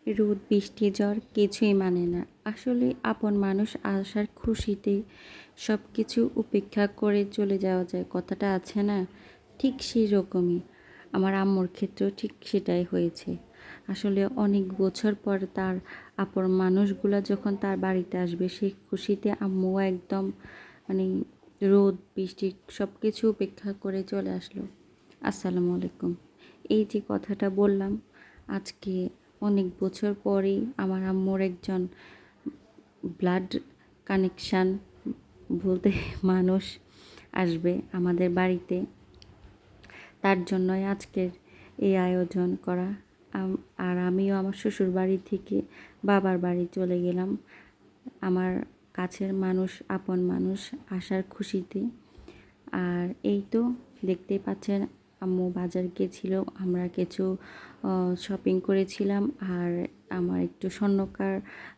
রোদ বৃষ্টি ঝড় কিছুই মানে না। আসলে আপন মানুষ আসার খুশিতে সব কিছু উপেক্ষা করে চলে যাওয়া যায়, কথাটা আছে না? ঠিক সেই রকমই আমার আম্মুর ক্ষেত্রেও ঠিক সেটাই হয়েছে। আসলে অনেক বছর পর তার আপন মানুষগুলা যখন তার বাড়িতে আসবে সেই খুশিতে আম্মুও একদম মানে রোদ বৃষ্টি সব কিছু উপেক্ষা করে চলে আসলো। আসসালামু আলাইকুম। এই যে কথাটা বললাম, আজকে অনেক বছর পরেই আমার আম্মুর একজন ব্লাড কানেকশান বলতে মানুষ আসবে আমাদের বাড়িতে। তার জন্যই আজকের এই আয়োজন করা। আর আমিও আমার শ্বশুর বাড়ি থেকে বাবার বাড়ি চলে গেলাম আমার কাছের মানুষ আপন মানুষ আসার খুশিতে। আর এই তো দেখতেই পাচ্ছেন, আম্মু বাজার গিয়েছিল, আমরা কিছু শপিং করেছিলাম। আর আমার একটু স্বর্ণকার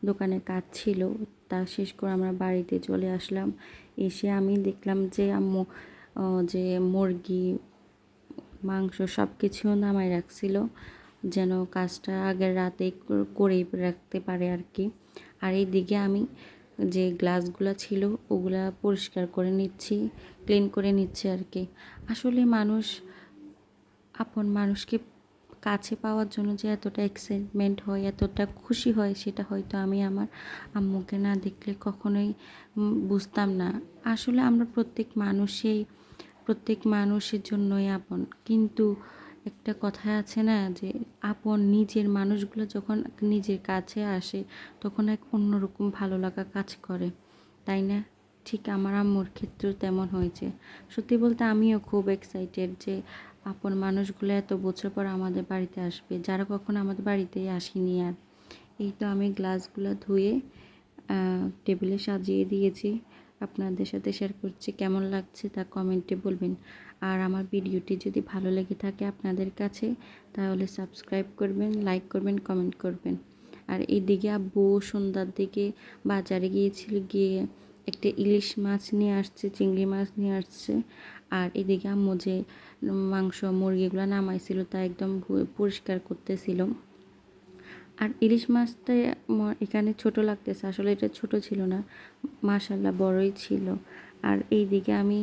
দোকানে কাজ ছিল, তা শেষ করে আমরা বাড়িতে চলে আসলাম। এসে আমি দেখলাম যে আম্মু যে মুরগি মাংস সব কিছু নামায় রাখছিল, যেন কাজটা আগের রাতে করেই রাখতে পারে আর কি। আর এইদিকে আমি যে গ্লাসগুলো ছিল ওগুলা পরিষ্কার করে নিচ্ছি, ক্লিন করে নিচ্ছি আর কি। আসলে মানুষ আপন মানুষকে কাছে পাওয়ার জন্য যে এতটা এক্সাইটমেন্ট হয়, এতটা খুশি হয়, সেটা হয়তো আমি আমার আম্মুকে না দেখলে কখনোই বুঝতাম না। আসলে আমরা প্রত্যেক মানুষের জন্যই আপন, কিন্তু একটা কথা আছে না যে আপন নিজের মানুষগুলো যখন নিজের কাছে আসে তখন এক অন্যরকম ভালো লাগা কাজ করে, তাই না? ঠিক আমার আম্মুর ক্ষেত্রেও তেমন হয়েছে। সত্যি বলতে আমিও খুব এক্সাইটেড যে আপন মানুষগুলো এত বছর পর আমাদের বাড়িতে আসবে, যারা কখনো আমাদের বাড়িতেই আসেনি। আর এই তো আমি গ্লাসগুলো ধুয়ে টেবিলে সাজিয়ে দিয়েছি, আপনাদের সাথে শেয়ার করছি। কেমন লাগছে তা কমেন্টে বলবেন। আর আমার ভিডিওটি যদি ভালো লেগে থাকে আপনাদের কাছে, তাহলে সাবস্ক্রাইব করবেন, লাইক করবেন, কমেন্ট করবেন। আর এইদিকে আব্বু সন্ধ্যার দিকে বাজারে গিয়েছিল, গিয়ে একটা ইলিশ মাছ নিয়ে আসছে, চিংড়ি মাছ নিয়ে আসছে। আর এদিকে আম্মু যে মাংস মুরগিগুলো নামাইছিল তা একদম পরিষ্কার করতেছিল। আর ইলিশ মাছটা এখানে ছোট লাগতেছে, আসলে এটা ছোট ছিল না, মাশাল্লাহ বড়ই ছিল। আর এইদিকে আমি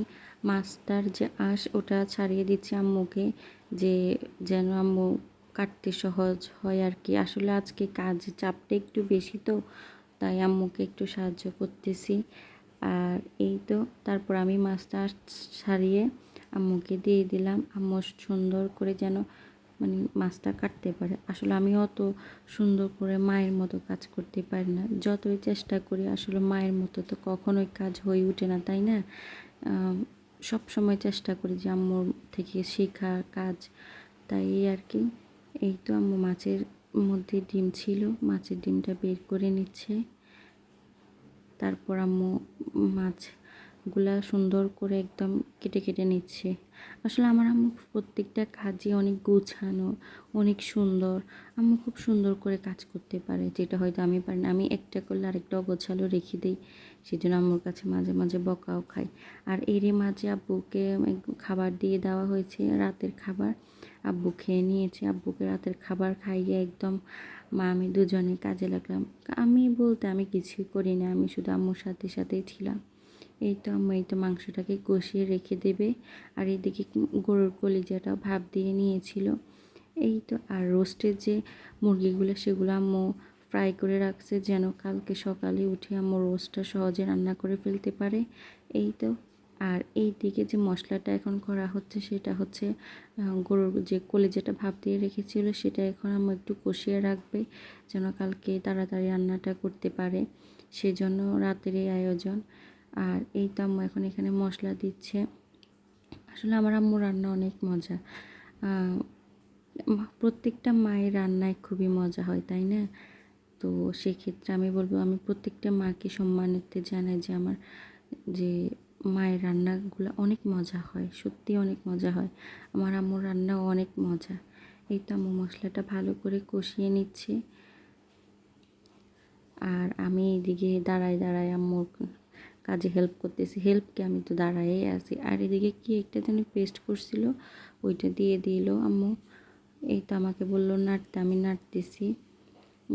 মাছটার যে আঁশ ওটা ছাড়িয়ে দিচ্ছি আম্মুকে, যে যেন আম্মু কাটতে সহজ হয় আর কি। আসলে আজকে কাজ চাপটা একটু বেশি, তো তাই আম্মুকে একটু সাহায্য করতেছি। আর এই তো তারপর আমি মাছটা ছাড়িয়ে আম্মুকে দিয়ে দিলাম। আম্মু সুন্দর করে যেন মানে মাছটা কাটতে পারে। আসলে আমি অত সুন্দর করে মায়ের মতো কাজ করতে পারি না, যতই চেষ্টা করি আসলে মায়ের মতো তো কখনোই কাজ হয়ে ওঠে না, তাই না? সব সময় চেষ্টা করি যে আম্মুর থেকে শেখা কাজ, তাই আর কি। এই তো আম্মু মাছের মধ্যে ডিম ছিল, মাছের ডিমটা বের করে নিচ্ছে। তারপর আম্মু মাছগুলা সুন্দর করে একদম কেটে কেটে নিচ্ছে। আসলে আমার আম্মু প্রত্যেকটা কাজই অনেক গোছানো, অনেক সুন্দর। আম্মু খুব সুন্দর করে কাজ করতে পারে, যেটা হয়তো আমি পারি না। আমি একটা করলে আরেকটা অগোছালো রেখে দিই, সেই জন্য আম্মুর কাছে মাঝে মাঝে বকাও খাই। আর এরই মাঝে আব্বুকে খাবার দিয়ে দেওয়া হয়েছে, রাতের খাবার। আব্বু খেয়ে নিয়েছে, আব্বুকে রাতের খাবার খাইয়ে একদম মা আমি দুজনে কাজে লাগলাম। আমি বলতে আমি কিছুই করি না, আমি শুধু আম্মুর সাথে সাথেই ছিলাম। এই তো আম্মু এই তো মাংসটাকে কষিয়ে রেখে দেবে। আর এইদিকে গরুর কলিজাটা ভাপ দিয়ে নিয়েছিল। এই তো আর রোস্টের যে মুরগিগুলো সেগুলো আম্মু ফ্রাই করে রাখছে, যেন কালকে সকালে উঠে আম্মু রোস্টটা সহজে রান্না করে ফেলতে পারে। এই তো আর এই দিকে যে মশলাটা এখন করা হচ্ছে সেটা হচ্ছে গরুর যে কলিজাটা ভাপ দিয়ে রেখেছিল সেটা এখন আম্মু একটু কষিয়ে রাখবে, যেন কালকে তাড়াতাড়ি রান্নাটা করতে পারে, সেজন্য রাতের এই আয়োজন। আর এই তো আম্মু এখন এখানে মশলা দিচ্ছে। আসলে আমার আম্মু রান্না অনেক মজা, প্রত্যেকটা মায়ের রান্নায় খুবই মজা হয়, তাই না? তো সেক্ষেত্রে আমি বলবো আমি প্রত্যেকটা মাকে সম্মানিত জানাই যে আমার যে মায়ের রান্নাগুলো অনেক মজা হয়, সত্যি অনেক মজা হয়। আমার আম্মুর রান্নাও অনেক মজা। এই তো আম্মু মশলাটা ভালো করে কষিয়ে নিচ্ছে। আর আমি এইদিকে দাঁড়ায় দাঁড়ায় আম্মুর কাজে হেল্প করতেছি, হেল্পকে আমি তো দাঁড়ায়েই আছি। আর এদিকে কি একটা যেন পেস্ট করছিল, ওইটা দিয়ে দিল আম্মু। এই তো আমাকে বললো নাড়তে, আমি নাড়তেছি।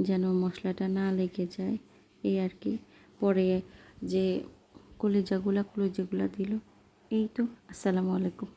যেন মশলাটা না লেগে যায়, এই আর কি। পরে যে কলিজাগুলা দিল। এই তো। আসসালামু আলাইকুম।